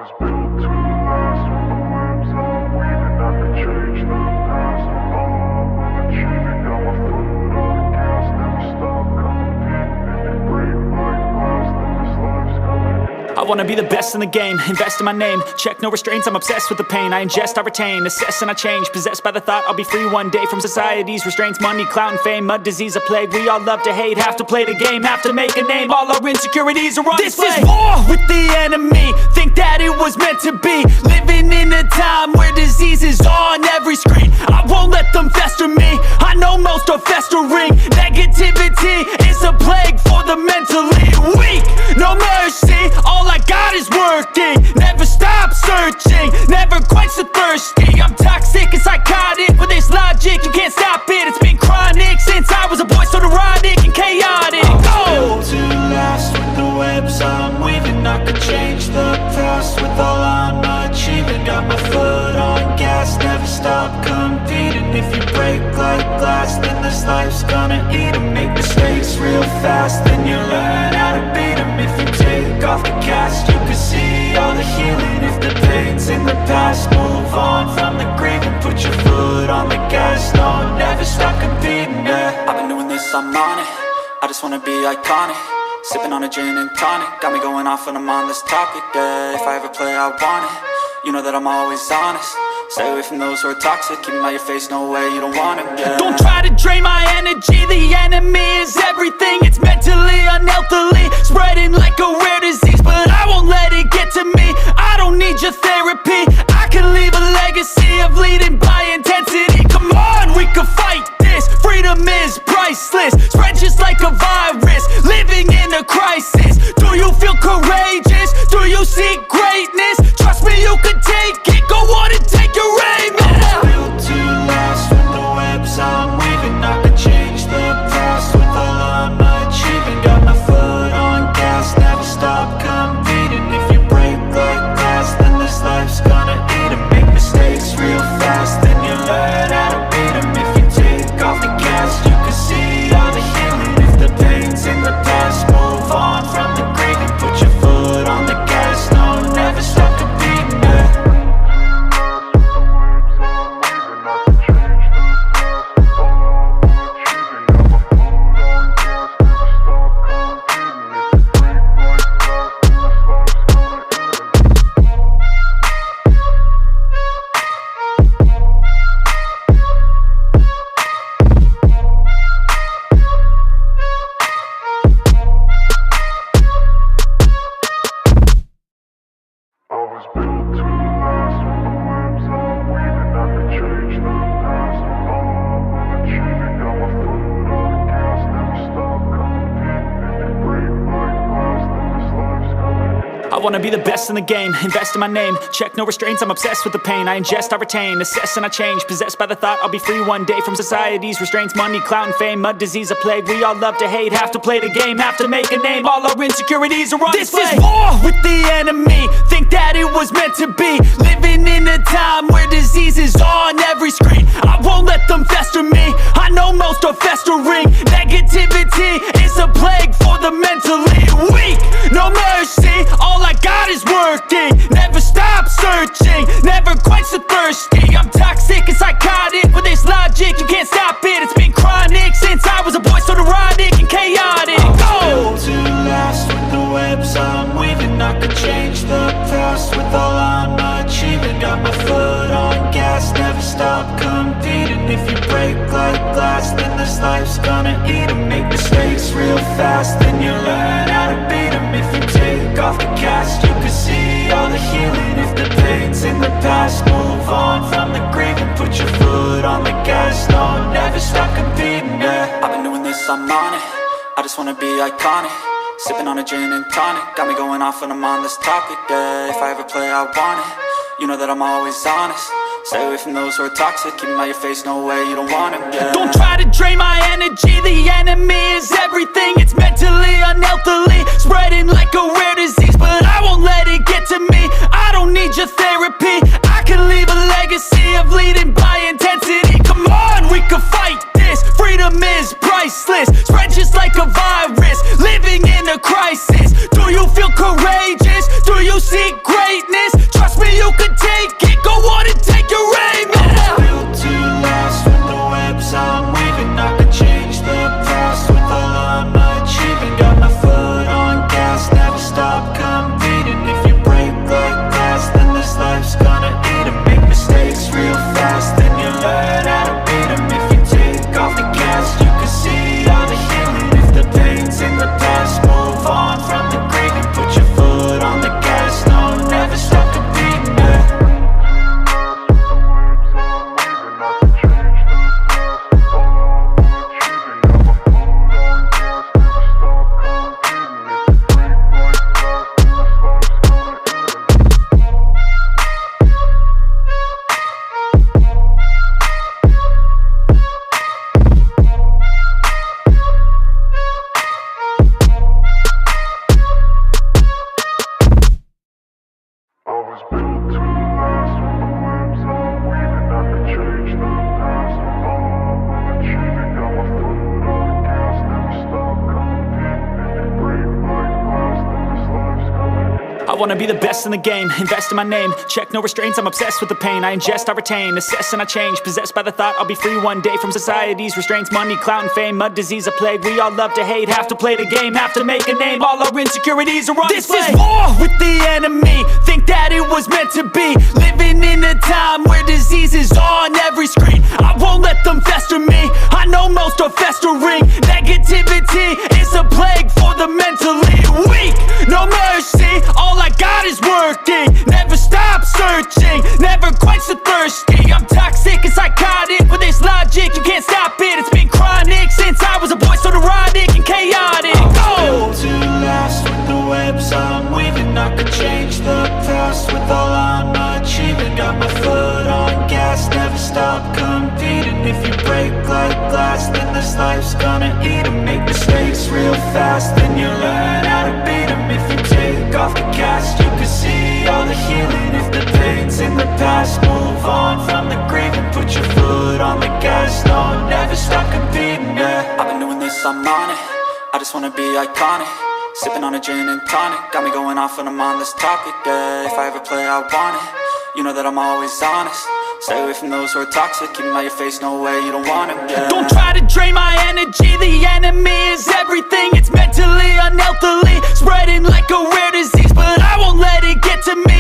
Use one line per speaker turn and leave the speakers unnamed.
was built to last with the webs I'm weaving. I could change the past with all I'm achieving. Got my foot on the gas, never stop competing. If you break like glass, then this life's gonna end.
I wanna be the best in the game, invest in my name. Check no restraints, I'm obsessed with the pain. I ingest, I retain, assess and I change. Possessed by the thought I'll be free one day from society's restraints. Money, clout and fame, mud, disease, a plague. We all love to hate, have to play the game, have to make a name. All our insecurities are on display. This is war with the enemy, think that it was meant to be. Living in a time where disease is on every screen. I won't let them fester me, I know most are festering. Negativity is a plague for the mentally weak. No mercy, all I got is working. Never stop searching, never quench the thirsty. I'm toxic and psychotic, with this logic you can't stop it. It's been chronic since I was a boy, so neurotic and chaotic.
Built to last with the webs I'm weaving. I could change the past with all I'm achieving. Got my foot on gas, never stop competing. If you break like glass, then this life's gonna eat 'em. Make mistakes real fast, then you learn how to beat 'em. If you take off the cast, you can see all the healing. If the pain's in the past, move on from the grave and put your foot on the gas. No, never stop competing, yeah. I've been doing this, I'm on it. I just wanna be iconic. Sipping on a gin and tonic, got me going off when I'm on this topic, yeah. If I ever play, I want it. You know that I'm always honest. Stay away from those who are toxic. Keep them out your face, no way, you don't want it, yeah.
Don't try to drain my energy, the enemy is everything. It's mentally, unhealthily, spreading like a rare disease. But I won't let it get to me, I don't need your therapy. I can leave a legacy of leading by intensity. Come on, we can fight this, freedom is priceless. Spread just like a virus, living in a crisis. Do you feel courageous? Do you seek greatness? Trust me, you can take it, go on and take your aim, yeah.
I was built to last with the webs I'm weaving. I could change the past with all I'm achieving. Got my foot on gas, never stop competing. If you break like glass, then this life's gonna eat 'em. Make mistakes real fast, then you learn how to beat 'em. If you take off the cast, you can see all the healing. If the pain's in the past, move on from the grave and put your foot on the gas. No, never stop competing, yeah.
I wanna be the best in the game, invest in my name. Check no restraints, I'm obsessed with the pain. I ingest, I retain, assess and I change. Possessed by the thought I'll be free one day from society's restraints. Money, clout and fame, mud, disease, a plague. We all love to hate, have to play the game, have to make a name. All our insecurities are on display. This is war with the enemy, think that it was meant to be. Living in a time where disease is on every screen. I won't let them fester me, I know most are festering. Negativity is a plague for the mentally weak. No mercy, all I got is working. Never stop searching, never quench the thirsty. I'm toxic and psychotic, with this logic you can't stop it. It's been chronic since I was a boy, so neurotic and chaotic.
Built to last with the webs I'm weaving. I could change the past with all I'm achieving. Got my foot on gas, never stop competing. If you break like glass, then this life's gonna eat 'em. Make mistakes real fast, then you learn how to beat 'em. If you take off the cast, you can see all the healing. If the pain's in the past, move on from the grave and put your foot on the gas. No, never stop competing, yeah. I've been doing this, I'm on it. I just wanna be iconic. Sipping on a gin and tonic, got me going off when I'm on this topic, yeah. If I ever play, I want it. You know that I'm always honest. Stay away from those who are toxic. Keep them out your face, no way, you don't want it, yeah.
Don't try to drain my energy, the enemy is everything. It's mentally, unhealthily, spreading like a rare disease. But I won't let it get to me, I don't need your therapy. I can leave a legacy of leading by intensity. Come on, we can fight this, freedom is priceless. Spread just like a virus, living in a crisis. Do you feel courageous? Do you seek greatness?
was built to last. With the webs I'm weaving, I could change the past. With all I'm achieving, got my foot on the gas. Never stop competing. If you break like glass, then this life's gonna end.
I wanna be the best in the game, invest in my name. Check no restraints, I'm obsessed with the pain. I ingest, I retain, assess and I change. Possessed by the thought I'll be free one day from society's restraints. Money, clout and fame, mud, disease, a plague. We all love to hate, have to play the game, have to make a name. All our insecurities are on display. This is war with the enemy, think that it was meant to be. Living in a time where disease is on every screen. I won't let them fester me, I know most are festering. Negativity is a plague for the mentally weak. No mercy, all I got is working. Never stop searching, never quench the thirsty. I'm toxic and psychotic, with this logic you can't stop it. It's been chronic since I was a boy, so neurotic and chaotic.
Built to last. With the webs I'm weaving, I could change the past. With all I'm achieving, got my foot on gas. Never stop competing. If you break like glass, then this life's gonna eat 'em. Make mistakes real fast, then you learn how to beat 'em. If you take off the cast, you can see all the healing. If the pain's in the past, move on from the grave and put your foot on the gas. No, never stop competing, yeah. I've been doing this, I'm on it. I just wanna be iconic. Sipping on a gin and tonic, got me going off when I'm on this topic, yeah. If I ever play, I want it. You know that I'm always honest. Stay away from those who are toxic. Keep them out your face, no way, you don't want them, yeah.
Don't try to drain my energy, the enemy is everything. It's mentally, unhealthily, spreading like a rare disease. But I won't let it get to me.